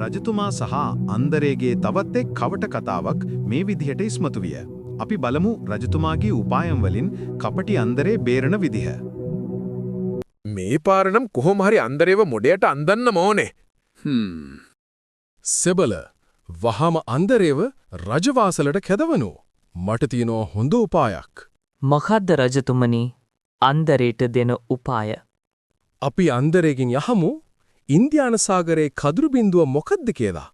රජතුමා සහ අන්දරේගේ තවත් එක් කවට කතාවක් මේ විදිහට ඉස්මතු විය. අපි බලමු රජතුමාගේ උපායම් වලින් කපටි අන්දරේ බේරන විදිහ. මේ පාරනම් කොහොම හරි අන්දරේව මොඩයට අන්දන්න ඕනේ. සෙබල වහම අන්දරේව රජවාසලට කැදවනු. මට තියෙනවා හොඳ උපායක්. මොකද්ද රජතුමනි අන්දරේට දෙන උපාය? අපි අන්දරේකින් යහමු ඉන්දියානු සාගරයේ කදුරු බිඳුව මොකද්ද කියලා.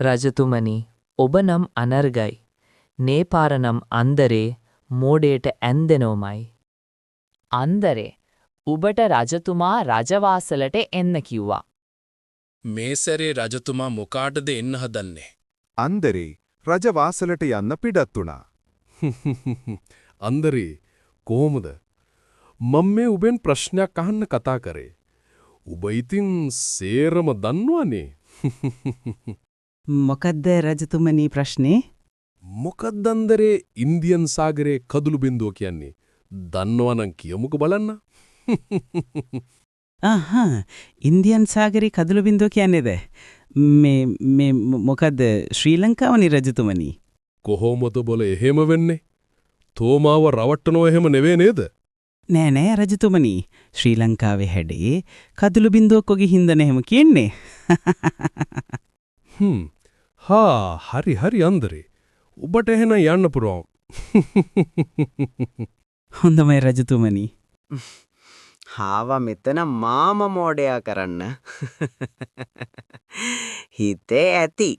රජතුමනි ඔබ නම් අනර්ගයි. නේපාර නම් අන්දරේ මෝඩයට ඇන්දෙනවමයි. අන්දරේ ඔබට රජතුමා රජවාසලට එන්න කිව්වා. මේ සැරේ රජතුමා මොකාටද එන්න හදන්නේ? අන්දරේ රජවාසලට යන්න පිටත් වුණා. අන්දරේ කොහොමද? මම මේ උඹෙන් ප්‍රශ්නයක් අහන්න කතා කරේ. උඹ ඉතින් සේරම දන්නවනේ. මොකද්ද රජතුමනි ප්‍රශ්නේ? මොකක්ද අන්දරේ ඉන්දියන් සාගරයේ කදුළු බිඳුව කියන්නේ? දන්නවනම් කියමුකෝ බලන්න. ඉන්දියන් සාගරේ කදුළු බිඳුව කියන්නේද? මේ මොකද්ද ශ්‍රී ලංකාවනේ රජතුමනි? කොහොමද බොල එහෙම වෙන්නේ? තෝමාව රවට්ටනෝ එහෙම නෙවෙයි නේද? නෑ රජතුමනි. ශ්‍රී ලංකාවේ හැඩේ කදුළු බිඳුවක් වගේ හින්දා එහෙම කියන්නේ. හරි අන්දරේ. ඔබට එහෙනම් යන්න පුරවම්. හොඳමයි රජතුමනි. හාවා මෙතන මාම මෝඩයා කරන්න. හිතේ ඇති.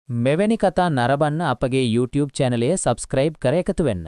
මෙවැනි කතා නරඹන්න අපගේ YouTube චැනලය සබ්ස්ක්‍රයිබ් කර එකතු වෙන්න.